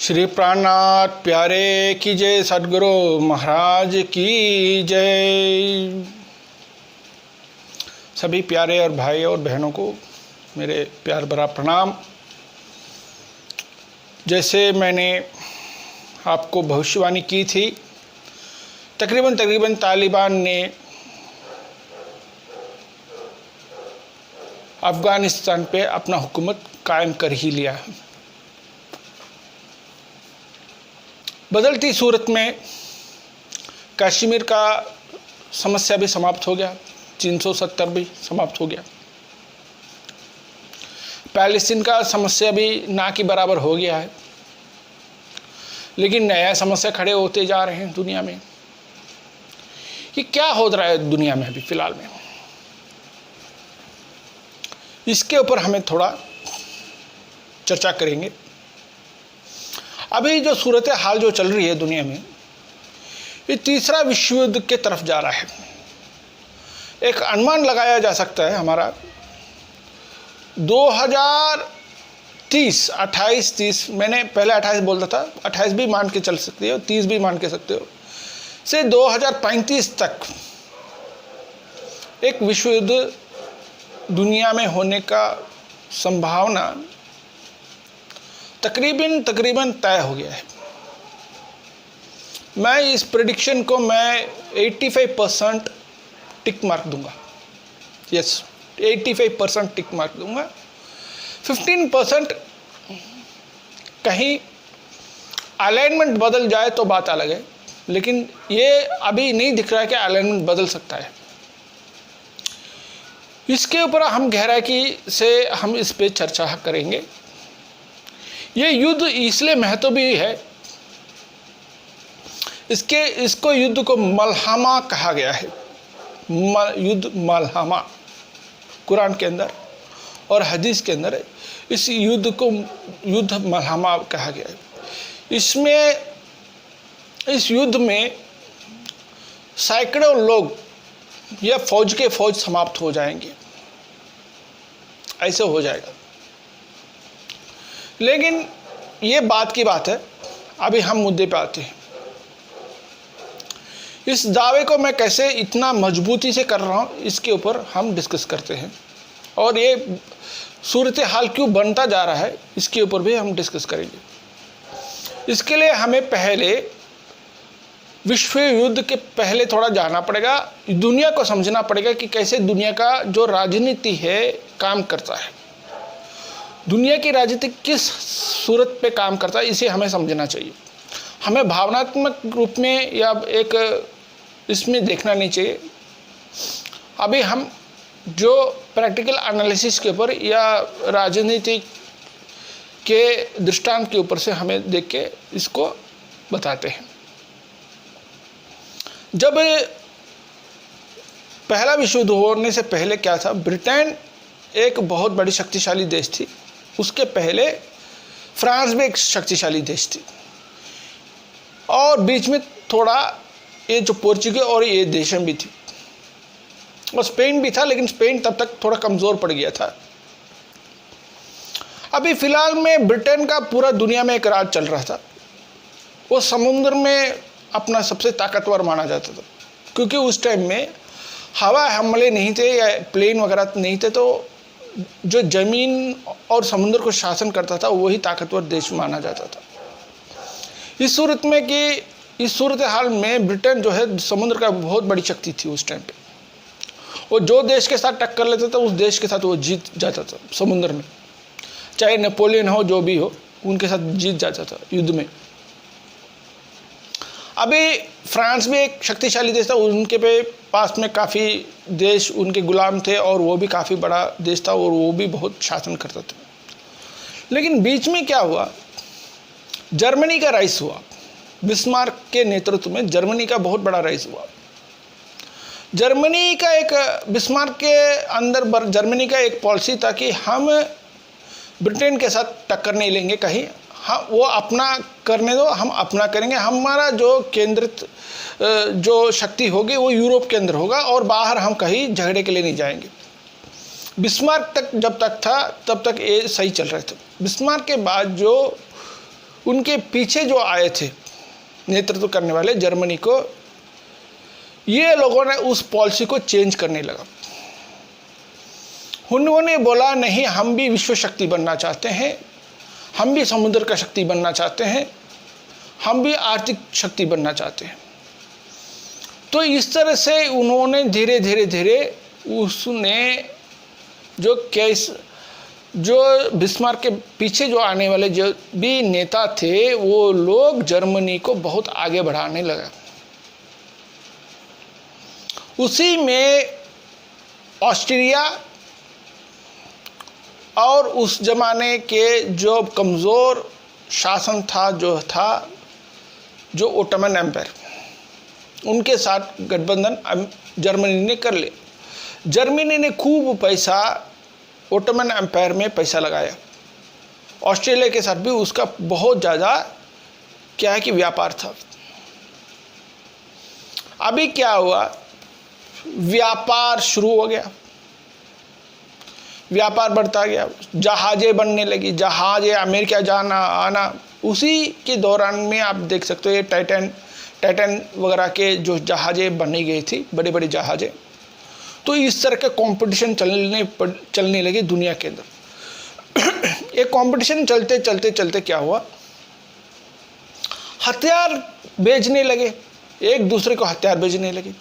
श्री प्राणनाथ प्यारे की जय, सद्गुरु महाराज की जय। सभी प्यारे और भाई और बहनों को मेरे प्यार भरा प्रणाम। जैसे मैंने आपको भविष्यवाणी की थी, तकरीबन तालिबान ने अफ़गानिस्तान पे अपना हुकूमत कायम कर ही लिया है। बदलती सूरत में कश्मीर का समस्या भी समाप्त हो गया, 370 भी समाप्त हो गया। पैलेस्टीन का समस्या भी ना के बराबर हो गया है, लेकिन नया समस्या खड़े होते जा रहे हैं दुनिया में। ये क्या हो रहा है दुनिया में अभी फिलहाल में, इसके ऊपर हमें थोड़ा चर्चा करेंगे। अभी जो सूरत हाल जो चल रही है दुनिया में, ये तीसरा विश्व युद्ध के तरफ जा रहा है। एक अनुमान लगाया जा सकता है हमारा 2030, 28-30, मैंने पहले 28 बोलता था, 28 भी मान के चल सकते हो, 30 भी मान के सकते हो, से 2035 तक एक विश्व युद्ध दुनिया में होने का संभावना तकरीबन तय हो गया है। मैं इस प्रेडिक्शन को 85% टिक मार्क दूंगा। यस, 85% टिक मार्क दूंगा। 15% कहीं अलाइनमेंट बदल जाए तो बात अलग है, लेकिन ये अभी नहीं दिख रहा है कि अलाइनमेंट बदल सकता है। इसके ऊपर हम गहराई से हम इस पे चर्चा करेंगे। ये युद्ध इसलिए महत्व भी है, इसको युद्ध को मलहमा कहा गया है। युद्ध मलहमा कुरान के अंदर और हदीस के अंदर इस युद्ध को युद्ध मलहमा कहा गया है। इस युद्ध में सैकड़ों लोग या फौज के फौज समाप्त हो जाएंगे, ऐसे हो जाएगा। लेकिन ये बात की बात है। अभी हम मुद्दे पे आते हैं। इस दावे को मैं कैसे इतना मजबूती से कर रहा हूँ, इसके ऊपर हम डिस्कस करते हैं। और ये सूरत हाल क्यों बनता जा रहा है, इसके ऊपर भी हम डिस्कस करेंगे। इसके लिए हमें पहले विश्व युद्ध के पहले थोड़ा जानना पड़ेगा, दुनिया को समझना पड़ेगा कि कैसे दुनिया का जो राजनीति है काम करता है, दुनिया की राजनीति किस सूरत पे काम करता है, इसे हमें समझना चाहिए। हमें भावनात्मक रूप में या एक इसमें देखना नहीं चाहिए। अभी हम जो प्रैक्टिकल एनालिसिस के ऊपर या राजनीति के दृष्टांत के ऊपर से हमें देख के इसको बताते हैं। जब पहला विश्व युद्ध होने से पहले क्या था, ब्रिटेन एक बहुत बड़ी शक्तिशाली देश थी। उसके पहले फ्रांस भी एक शक्तिशाली देश थी, और बीच में थोड़ा ये जो पोर्चुगीज और ये देशें भी थी, और स्पेन भी था, लेकिन स्पेन तब तक थोड़ा कमज़ोर पड़ गया था। अभी फ़िलहाल में ब्रिटेन का पूरा दुनिया में एक राज चल रहा था। वो समुद्र में अपना सबसे ताकतवर माना जाता था, क्योंकि उस टाइम में हवा हमले नहीं थे या प्लेन वगैरह नहीं थे, तो जो ज़मीन और समुद्र को शासन करता था वही ताकतवर देश माना जाता था। इस सूरत हाल में ब्रिटेन जो है समुद्र का बहुत बड़ी शक्ति थी उस टाइम पे। वो जो देश के साथ टक्कर लेता था उस देश के साथ वो जीत जाता था समुद्र में, चाहे नेपोलियन हो जो भी हो, उनके साथ जीत जाता था युद्ध में। अभी फ्रांस भी एक शक्तिशाली देश था, उनके पास में काफ़ी देश उनके गुलाम थे, और वो भी काफ़ी बड़ा देश था, और वो भी बहुत शासन करता था। लेकिन बीच में क्या हुआ, जर्मनी का राइज हुआ। बिस्मार्क के नेतृत्व में जर्मनी का बहुत बड़ा राइज हुआ। जर्मनी का एक बिस्मार्क के अंदर जर्मनी का एक पॉलिसी था कि हम ब्रिटेन के साथ टक्कर नहीं लेंगे कहीं, हाँ वो अपना करने दो, हम अपना करेंगे। हमारा जो केंद्रित जो शक्ति होगी वो यूरोप के अंदर होगा, और बाहर हम कहीं झगड़े के लिए नहीं जाएंगे। बिस्मार्क तक जब तक था तब तक ये सही चल रहे थे। बिस्मार्क के बाद जो उनके पीछे जो आए थे नेतृत्व करने वाले जर्मनी को, ये लोगों ने उस पॉलिसी को चेंज करने लगा। उन्होंने बोला नहीं, हम भी विश्व शक्ति बनना चाहते हैं, हम भी समुद्र का शक्ति बनना चाहते हैं, हम भी आर्थिक शक्ति बनना चाहते हैं। तो इस तरह से उन्होंने धीरे धीरे उसने जो बिस्मार्क के पीछे जो आने वाले जो भी नेता थे, वो लोग जर्मनी को बहुत आगे बढ़ाने लगा। उसी में ऑस्ट्रिया और उस जमाने के जो कमज़ोर शासन था जो ओटोमन एम्पायर, उनके साथ गठबंधन जर्मनी ने कर लिया। जर्मनी ने खूब पैसा ओटोमन एम्पायर में पैसा लगाया। ऑस्ट्रेलिया के साथ भी उसका बहुत ज़्यादा क्या है कि व्यापार था। अभी क्या हुआ, व्यापार शुरू हो गया, व्यापार बढ़ता गया, जहाज़ें बनने लगी, जहाज़ें अमेरिका जाना आना। उसी के दौरान में आप देख सकते हो ये टाइटन वगैरह के जो जहाज़ें बनी गई थी, बड़े बड़े जहाज़ें। तो इस तरह का कंपटीशन चलने लगे दुनिया के अंदर। ये कंपटीशन चलते क्या हुआ, हथियार बेचने लगे, एक दूसरे को हथियार बेचने लगे।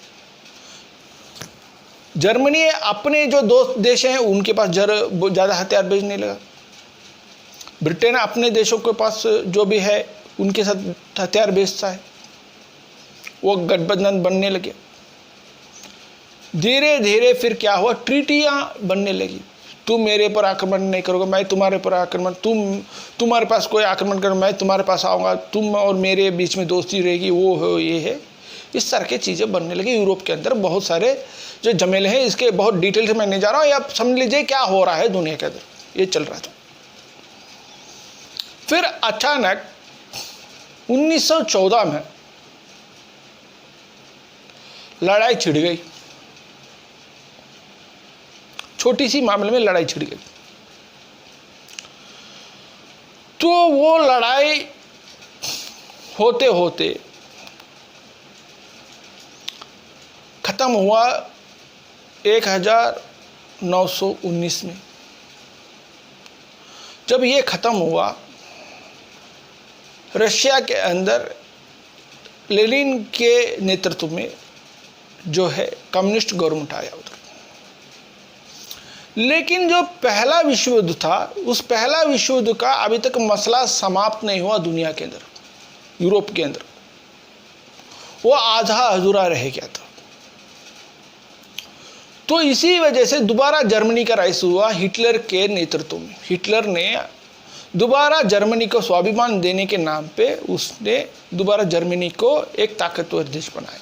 जर्मनी अपने जो दोस्त देश हैं उनके पास ज़्यादा हथियार बेचने लगा। ब्रिटेन अपने देशों के पास जो भी है उनके साथ हथियार बेचता है। वो गठबंधन बनने लगे। धीरे धीरे फिर क्या हुआ, ट्रीटियाँ बनने लगी। तुम मेरे पर आक्रमण नहीं करोगे, मैं तुम्हारे पर आक्रमण, तुम्हारे पास कोई आक्रमण करो, मैं तुम्हारे पास आऊँगा, तुम और मेरे बीच में दोस्ती रहेगी, वो हो ये है। इस तरह की चीज़ें बनने लगी। यूरोप के अंदर बहुत सारे जो झमेले हैं, इसके बहुत डिटेल से मैं नहीं जा रहा हूँ, आप समझ लीजिए क्या हो रहा है दुनिया के अंदर, ये चल रहा था। फिर अचानक 1914 में लड़ाई छिड़ गई। छोटी सी मामले में लड़ाई छिड़ गई। तो वो लड़ाई होते होते खत्म हुआ 1919 में। जब ये खत्म हुआ, रशिया के अंदर लेनिन के नेतृत्व में जो है कम्युनिस्ट गवर्नमेंट आया उधर। लेकिन जो पहला विश्व युद्ध था, उस पहला विश्व युद्ध का अभी तक मसला समाप्त नहीं हुआ दुनिया के अंदर, यूरोप के अंदर। वो आधा अधूरा रह गया था। तो इसी वजह से दोबारा जर्मनी का राइज हुआ हिटलर के नेतृत्व में। हिटलर ने दोबारा जर्मनी को स्वाभिमान देने के नाम पे उसने दोबारा जर्मनी को एक ताकतवर देश बनाया।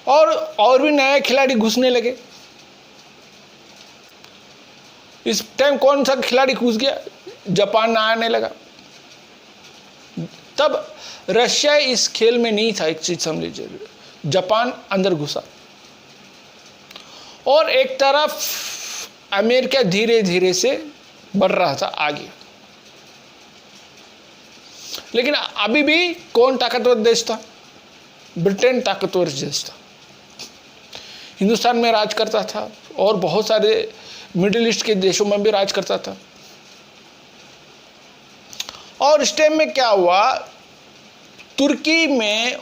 और भी नए खिलाड़ी घुसने लगे। इस टाइम कौन सा खिलाड़ी घुस गया, जापान आने लगा। तब रशिया इस खेल में नहीं था। एक चीज समझ लीजिए, जापान अंदर घुसा और एक तरफ अमेरिका धीरे धीरे से बढ़ रहा था आगे। लेकिन अभी भी कौन ताकतवर देश था, ब्रिटेन ताकतवर देश था। हिंदुस्तान में राज करता था और बहुत सारे मिडिल ईस्ट के देशों में भी राज करता था। और इस टाइम में क्या हुआ, तुर्की में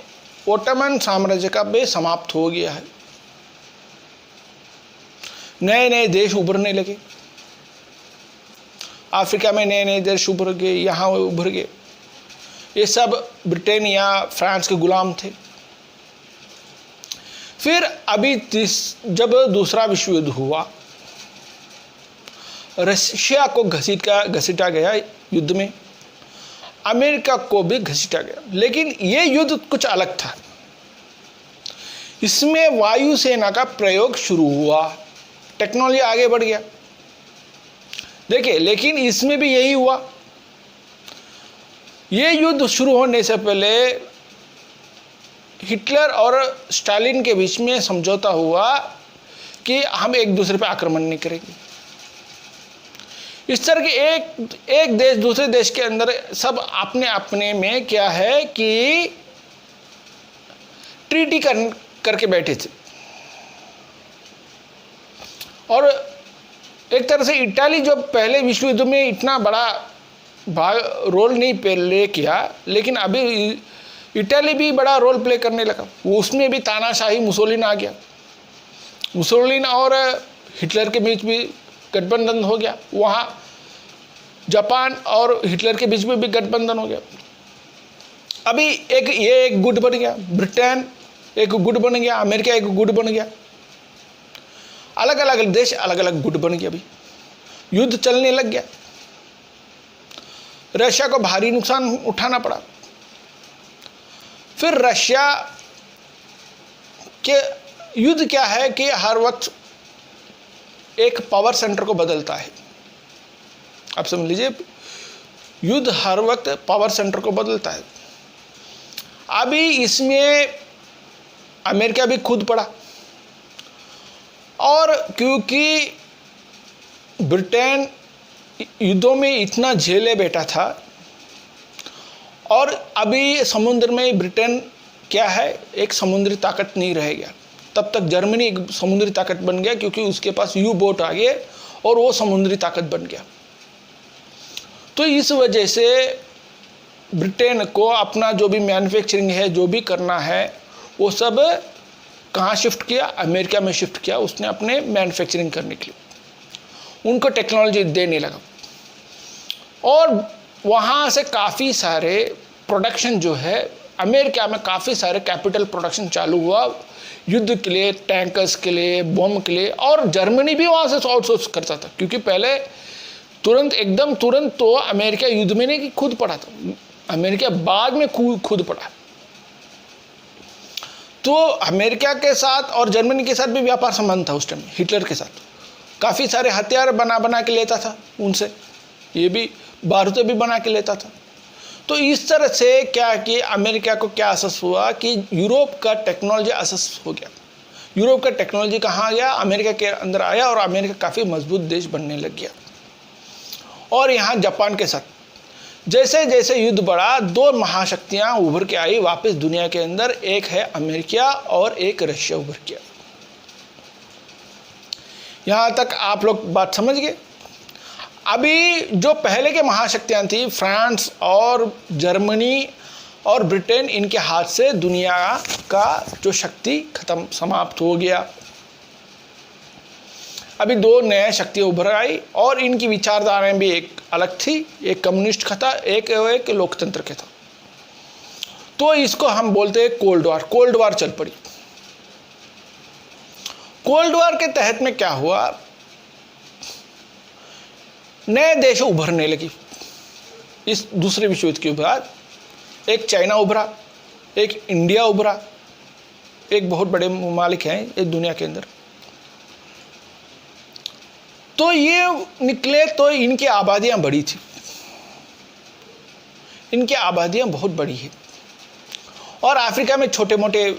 ओटोमन साम्राज्य का भी समाप्त हो गया है। नए नए देश उभरने लगे। अफ्रीका में नए नए देश उभर गए, यहाँ उभर गए। ये सब ब्रिटेन या फ्रांस के गुलाम थे। फिर अभी जब दूसरा विश्व युद्ध हुआ, रशिया को घसीटा गया युद्ध में, अमेरिका को भी घसीटा गया। लेकिन ये युद्ध कुछ अलग था। इसमें वायुसेना का प्रयोग शुरू हुआ, टेक्नोलॉजी आगे बढ़ गया। देखिए, लेकिन इसमें भी यही हुआ। ये युद्ध शुरू होने से पहले हिटलर और स्टालिन के बीच में समझौता हुआ कि हम एक दूसरे पर आक्रमण नहीं करेंगे। इस तरह के एक देश दूसरे देश के अंदर सब अपने अपने में क्या है कि ट्रीटी करके बैठे थे। और एक तरह से इटाली जो पहले विश्व युद्ध में इतना बड़ा रोल नहीं प्ले किया, लेकिन अभी इटाली भी बड़ा रोल प्ले करने लगा। उसमें भी तानाशाही मुसोलिन आ गया, मुसोलिन और हिटलर के बीच भी गठबंधन हो गया। वहाँ जापान और हिटलर के बीच में भी गठबंधन हो गया। अभी एक गुट बन गया, ब्रिटेन एक गुट बन गया, अमेरिका एक गुट बन गया, अलग अलग देश अलग अलग गुट बन गया। अभी युद्ध चलने लग गया, रशिया को भारी नुकसान उठाना पड़ा। फिर रशिया के युद्ध क्या है कि हर वक्त एक पावर सेंटर को बदलता है। आप समझ लीजिए, युद्ध हर वक्त पावर सेंटर को बदलता है। अभी इसमें अमेरिका भी खुद पड़ा, और क्योंकि ब्रिटेन युद्धों में इतना झेले बैठा था, और अभी समुद्र में ब्रिटेन क्या है, एक समुद्री ताकत नहीं रह गया। तब तक जर्मनी एक समुद्री ताकत बन गया, क्योंकि उसके पास यू बोट आ गए और वो समुद्री ताकत बन गया। तो इस वजह से ब्रिटेन को अपना जो भी मैन्युफैक्चरिंग है, जो भी करना है, वो सब कहाँ शिफ्ट किया, अमेरिका में शिफ्ट किया उसने अपने मैन्युफैक्चरिंग करने के लिए। उनको टेक्नोलॉजी देने लगा, और वहाँ से काफ़ी सारे प्रोडक्शन जो है, अमेरिका में काफ़ी सारे कैपिटल प्रोडक्शन चालू हुआ युद्ध के लिए, टैंकर्स के लिए, बम के लिए। और जर्मनी भी वहाँ से आउटसोर्स करता था, क्योंकि पहले तुरंत तो अमेरिका युद्ध में नहीं खुद पड़ा था, अमेरिका बाद में खुद पड़ा। तो अमेरिका के साथ और जर्मनी के साथ भी व्यापार संबंध था उस टाइम, हिटलर के साथ काफ़ी सारे हथियार बना के लेता था उनसे, ये भी बारूद भी बना के लेता था। तो इस तरह से क्या कि अमेरिका को क्या असर हुआ कि यूरोप का टेक्नोलॉजी असर हो गया। यूरोप का टेक्नोलॉजी कहाँ गया, अमेरिका के अंदर आया, और अमेरिका काफ़ी मजबूत देश बनने लग गया। और यहाँ जापान के साथ जैसे जैसे युद्ध बढ़ा, दो महाशक्तियाँ उभर के आई वापस दुनिया के अंदर, एक है अमेरिका और एक रशिया उभर के। यहाँ तक आप लोग बात समझ गए। अभी जो पहले के महाशक्तियाँ थी, फ्रांस और जर्मनी और ब्रिटेन, इनके हाथ से दुनिया का जो शक्ति समाप्त हो गया। अभी दो नए शक्तियाँ उभर आई, और इनकी विचारधाराएं भी एक अलग थी, एक कम्युनिस्ट का था, एक लोकतंत्र के था। तो इसको हम बोलते हैं कोल्ड वॉर। कोल्ड वॉर चल पड़ी। कोल्ड वॉर के तहत में क्या हुआ, नए देश उभरने लगी। इस दूसरे विश्व युद्ध के बाद एक चाइना उभरा, एक इंडिया उभरा, एक बहुत बड़े ममालिक हैं इस दुनिया के अंदर। तो ये निकले, तो इनकी आबादियां बड़ी थी, इनकी आबादियां बहुत बड़ी है। और अफ्रीका में छोटे मोटे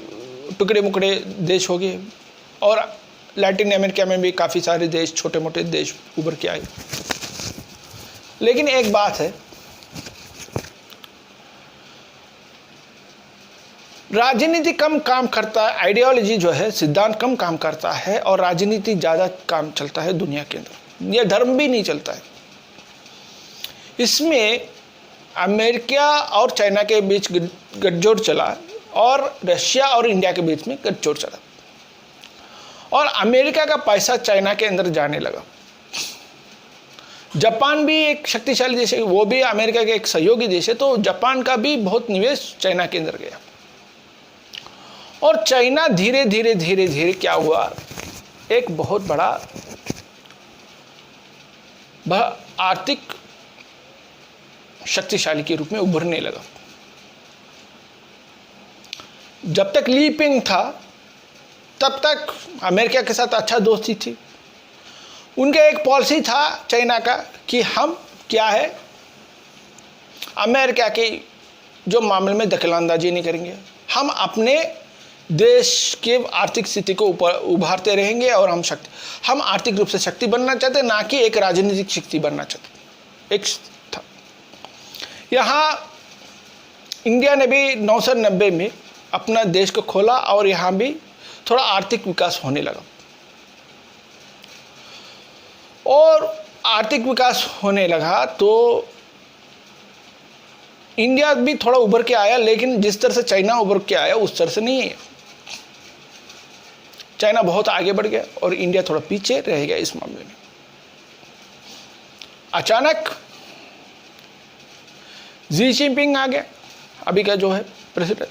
टुकड़े मुकड़े देश हो गए, और लैटिन अमेरिका में भी काफ़ी सारे देश, छोटे मोटे देश उभर के आए। लेकिन एक बात है, राजनीति कम काम करता है, आइडियोलॉजी जो है, सिद्धांत कम काम करता है, और राजनीति ज़्यादा काम चलता है दुनिया के अंदर। यह धर्म भी नहीं चलता है। इसमें अमेरिका और चाइना के बीच गठजोड़ चला, और रशिया और इंडिया के बीच में गठजोड़ चला, और अमेरिका का पैसा चाइना के अंदर जाने लगा। जापान भी एक शक्तिशाली देश है, वो भी अमेरिका के एक सहयोगी देश है, तो जापान का भी बहुत निवेश चाइना के अंदर गया। और चाइना धीरे धीरे क्या हुआ, एक बहुत बड़ा आर्थिक शक्तिशाली के रूप में उभरने लगा। जब तक ली पेंग था, तब तक अमेरिका के साथ अच्छा दोस्ती थी। उनका एक पॉलिसी था चाइना का कि हम क्या है, अमेरिका के जो मामले में दखलंदाजी नहीं करेंगे, हम अपने देश के आर्थिक स्थिति को उभारते रहेंगे और हम आर्थिक रूप से शक्ति बनना चाहते, ना कि एक राजनीतिक शक्ति बनना चाहते। एक था यहाँ इंडिया ने भी 990 में अपना देश को खोला और यहाँ भी थोड़ा आर्थिक विकास होने लगा, और आर्थिक विकास होने लगा तो इंडिया भी थोड़ा उभर के आया, लेकिन जिस तरह से चाइना उभर के आया उस तरह से नहीं है। चाइना बहुत आगे बढ़ गया और इंडिया थोड़ा पीछे रह गया इस मामले में। अचानक जी जिनपिंग आ गया, अभी का जो है प्रेसिडेंट।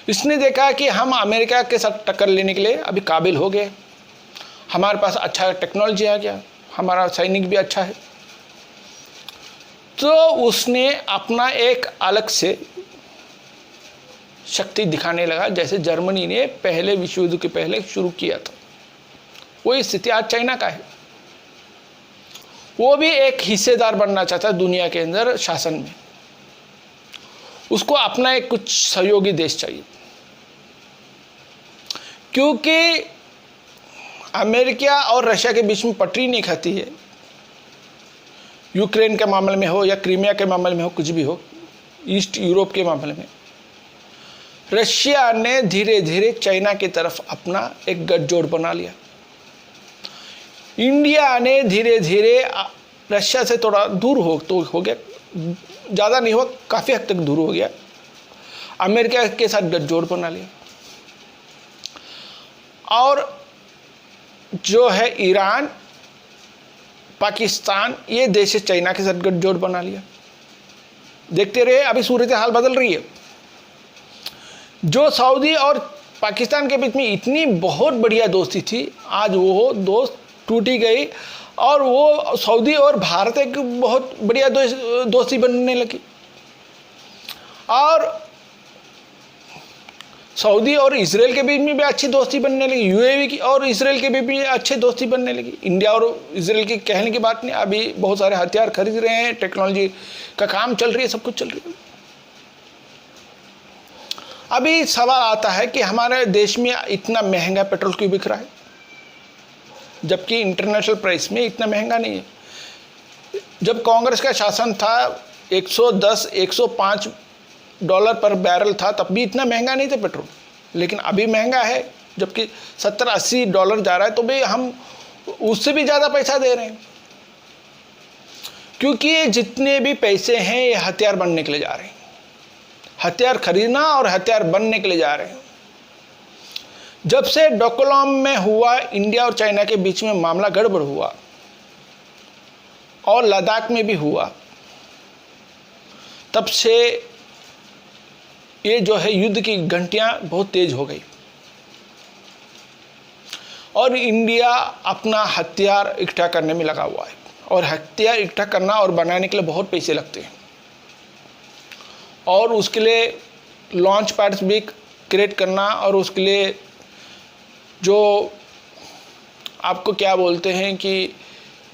इसने देखा कि हम अमेरिका के साथ टक्कर लेने के लिए अभी काबिल हो गए, हमारे पास अच्छा टेक्नोलॉजी आ गया, हमारा सैनिक भी अच्छा है, तो उसने अपना एक अलग से शक्ति दिखाने लगा, जैसे जर्मनी ने पहले विश्व युद्ध के पहले शुरू किया था। वही स्थिति आज चाइना का है। वो भी एक हिस्सेदार बनना चाहता है दुनिया के अंदर शासन में, उसको अपना एक कुछ सहयोगी देश चाहिए, क्योंकि अमेरिका और रशिया के बीच में पटरी नहीं खाती है। यूक्रेन के मामले में हो या क्रीमिया के मामले में हो, कुछ भी हो, ईस्ट यूरोप के मामले में रशिया ने धीरे धीरे चाइना की तरफ अपना एक गठजोड़ बना लिया। इंडिया ने धीरे धीरे रशिया से थोड़ा दूर हो गया, ज़्यादा नहीं हुआ, काफ़ी हद तक दूर हो गया, अमेरिका के साथ गठजोड़ बना लिया। और जो है ईरान, पाकिस्तान, ये देश चाइना के साथ गठजोड़ बना लिया। देखते रहे, अभी सूरत हाल बदल रही है। जो सऊदी और पाकिस्तान के बीच में इतनी बहुत बढ़िया दोस्ती थी, आज वो दोस्त टूटी गई और वो सऊदी और भारत एक बहुत बढ़िया दोस्ती बनने लगी। और सऊदी और इसराइल के बीच में भी अच्छी दोस्ती बनने लगी, यूएई की और इसराइल के बीच में अच्छी दोस्ती बनने लगी। इंडिया और इसराइल की कहने की बात नहीं, अभी बहुत सारे हथियार खरीद रहे हैं, टेक्नोलॉजी का काम चल रही है, सब कुछ चल रही है। अभी सवाल आता है कि हमारे देश में इतना महंगा पेट्रोल क्यों बिक रहा है, जबकि इंटरनेशनल प्राइस में इतना महंगा नहीं है। जब कांग्रेस का शासन था 110-105 डॉलर पर बैरल था, तब भी इतना महंगा नहीं था पेट्रोल, लेकिन अभी महंगा है, जबकि 70-80 डॉलर जा रहा है, तो भी हम उससे भी ज़्यादा पैसा दे रहे हैं, क्योंकि जितने भी पैसे हैं ये हथियार बनने के लिए जा रहे हैं, हथियार खरीदना और हथियार बनने के लिए जा रहे हैं। जब से डोकलाम में हुआ, इंडिया और चाइना के बीच में मामला गड़बड़ हुआ और लद्दाख में भी हुआ, तब से ये जो है युद्ध की घंटियां बहुत तेज हो गई और इंडिया अपना हथियार इकट्ठा करने में लगा हुआ है। और हथियार इकट्ठा करना और बनाने के लिए बहुत पैसे लगते हैं, और उसके लिए लॉन्च पैड्स भी क्रिएट करना, और उसके लिए जो आपको क्या बोलते हैं कि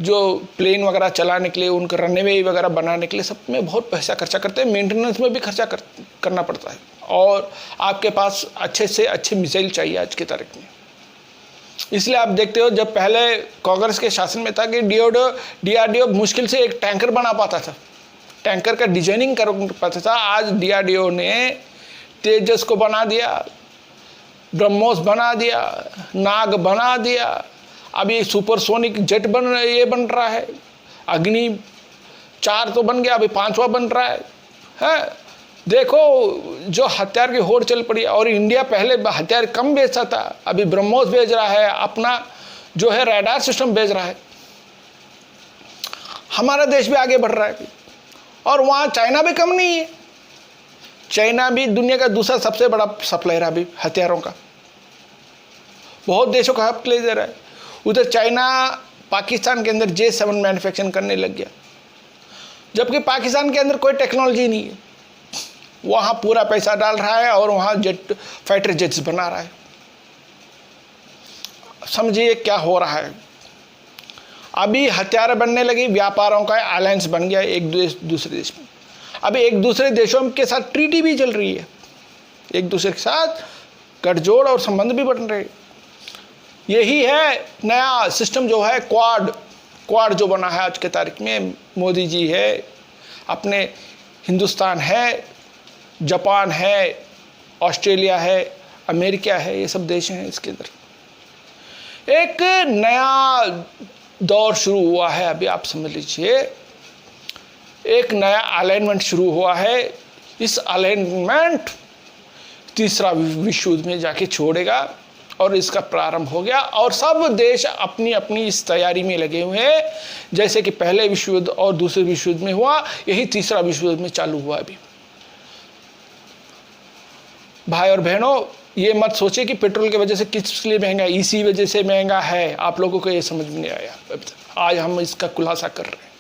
जो प्लेन वगैरह चलाने के लिए, उनका रनवे वगैरह बनाने के लिए, सब में बहुत पैसा खर्चा करते हैं, मेंटेनेंस में भी खर्चा करना पड़ता है, और आपके पास अच्छे से अच्छे मिसाइल चाहिए आज की तारीख में। इसलिए आप देखते हो, जब पहले कांग्रेस के शासन में था कि डीआरडीओ मुश्किल से एक टैंकर बना पाता था, टैंकर का डिजाइनिंग कर पाता था। आज डीआरडीओ ने तेजस को बना दिया, ब्रह्मोस बना दिया, नाग बना दिया, अभी सुपरसोनिक जेट बन रहा है, अग्नि 4 तो बन गया, अभी 5वां बन रहा है। देखो जो हथियार की होड़ चल पड़ी। और इंडिया पहले हथियार कम बेचता था, अभी ब्रह्मोस भेज रहा है, अपना जो है रडार सिस्टम भेज रहा है। हमारा देश भी आगे बढ़ रहा है, और वहाँ चाइना भी कम नहीं है। चाइना भी दुनिया का दूसरा सबसे बड़ा सप्लायर है अभी हथियारों का, बहुत देशों का हक ले दे रहा है। उधर चाइना पाकिस्तान के अंदर J7 मैन्युफैक्चरिंग करने लग गया, जबकि पाकिस्तान के अंदर कोई टेक्नोलॉजी नहीं है। वहाँ पूरा पैसा डाल रहा है और वहाँ फाइटर जेट्स बना रहा है। समझिए क्या हो रहा है। अभी हथियार बनने लगी, व्यापारों का अलायंस बन गया एक देश दूसरे देश में। अभी एक दूसरे देशों के साथ ट्रीटी भी चल रही है। एक दूसरे के साथ गठजोड़ और संबंध भी बन रहे। यही है नया सिस्टम जो है क्वाड जो बना है आज के तारीख में। मोदी जी है, अपने हिंदुस्तान है, जापान है, ऑस्ट्रेलिया है, अमेरिका है, ये सब देश हैं। इसके अंदर एक नया दौर शुरू हुआ है। अभी आप समझ लीजिए, एक नया अलाइनमेंट शुरू हुआ है। इस अलाइनमेंट तीसरा विश्व युद्ध में जाके छोड़ेगा और इसका प्रारंभ हो गया और सब देश अपनी अपनी इस तैयारी में लगे हुए हैं। जैसे कि पहले विश्व युद्ध और दूसरे विश्व युद्ध में हुआ, यही तीसरा विश्व युद्ध में चालू हुआ। अभी भाई और बहनों, ये मत सोचे कि पेट्रोल की वजह से किस लिए महंगा है, इसी वजह से महंगा है। आप लोगों को ये समझ में नहीं आया, आज हम इसका खुलासा कर रहे हैं।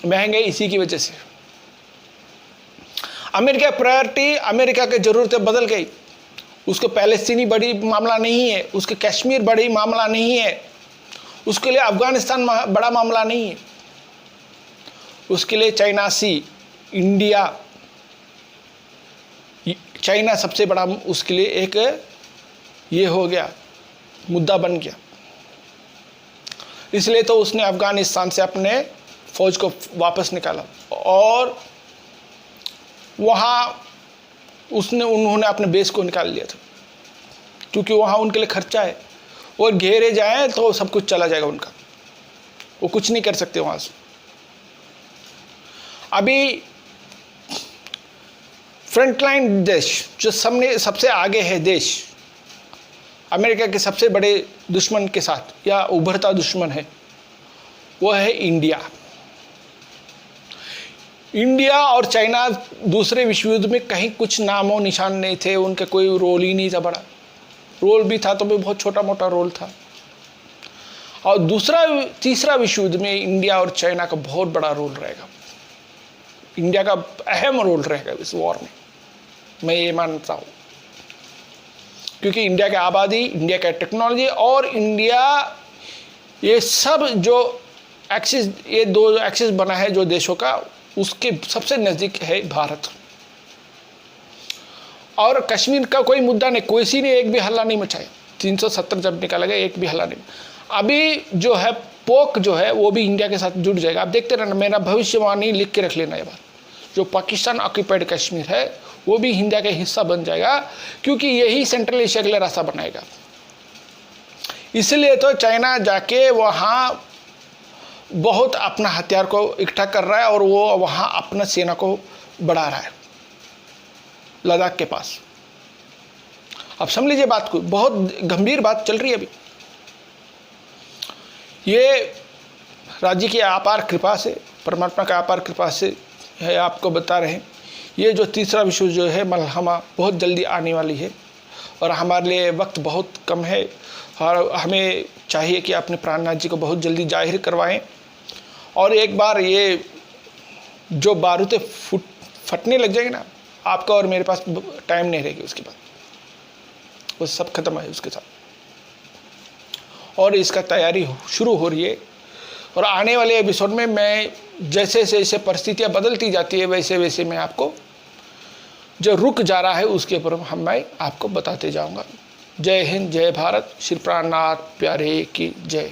महंगाई इसी की वजह से। अमेरिका प्रायोरिटी, अमेरिका की जरूरतें बदल गई। उसको पैलेस्तीनी बड़ी मामला नहीं है, उसके कश्मीर बड़ी मामला नहीं है, उसके लिए अफगानिस्तान बड़ा मामला नहीं है, उसके लिए चाइना सी, इंडिया, चाइना सबसे बड़ा उसके लिए एक ये हो गया, मुद्दा बन गया। इसलिए तो उसने अफगानिस्तान से अपने फौज को वापस निकाला और वहाँ उन्होंने अपने बेस को निकाल लिया था, क्योंकि वहाँ उनके लिए खर्चा है और घेरे जाए तो सब कुछ चला जाएगा उनका, वो कुछ नहीं कर सकते वहाँ से। अभी फ्रंटलाइन देश जो सबसे आगे है देश, अमेरिका के सबसे बड़े दुश्मन के साथ या उभरता दुश्मन है, वो है इंडिया। इंडिया और चाइना दूसरे विश्व युद्ध में कहीं कुछ नामो निशान नहीं थे, उनका कोई रोल ही नहीं था। बड़ा रोल भी था तो भी बहुत छोटा मोटा रोल था। और तीसरा विश्व युद्ध में इंडिया और चाइना का बहुत बड़ा रोल रहेगा। इंडिया का अहम रोल रहेगा इस वॉर में, मैं ये मानता हूँ, क्योंकि इंडिया की आबादी, इंडिया का टेक्नोलॉजी और इंडिया, ये सब जो एक्सिस, ये दो एक्सिस बना है जो देशों का, उसके सबसे नज़दीक है भारत। और कश्मीर का कोई मुद्दा नहीं, किसी ने एक भी हल्ला नहीं मचाया। 370 जब निकाला गया, एक भी हल्ला नहीं। अभी जो है पोक जो है वो भी इंडिया के साथ जुड़ जाएगा। आप देखते रहना, मेरा भविष्यवाणी लिख के रख लेना ये बात। जो पाकिस्तान ऑक्यूपाइड कश्मीर है वो भी इंडिया का हिस्सा बन जाएगा, क्योंकि यही सेंट्रल एशिया के लिए रास्ता बनाएगा। इसलिए तो चाइना जाके वहाँ बहुत अपना हथियार को इकट्ठा कर रहा है और वो वहाँ अपना सेना को बढ़ा रहा है लद्दाख के पास। अब समझ लीजिए बात को, बहुत गंभीर बात चल रही है अभी। ये राज्य की अपार कृपा से, परमात्मा का अपार कृपा से है, आपको बता रहे हैं। ये जो तीसरा विश्व जो है मलहमा बहुत जल्दी आने वाली है और हमारे लिए वक्त बहुत कम है और हमें चाहिए कि अपने प्राणनाथ जी को बहुत जल्दी जाहिर करवाएं। और एक बार ये जो बारूदें फटने लग जाएंगे ना, आपका और मेरे पास टाइम नहीं रहेगी उसके बाद, वो सब खत्म है उसके साथ। और इसका तैयारी शुरू हो रही है और आने वाले एपिसोड में मैं जैसे जैसे परिस्थितियाँ बदलती जाती है वैसे वैसे मैं आपको जो रुक जा रहा है उसके ऊपर मैं आपको बताते जाऊँगा। जय हिंद, जय भारत, श्री प्राणनाथ प्यारे की जय।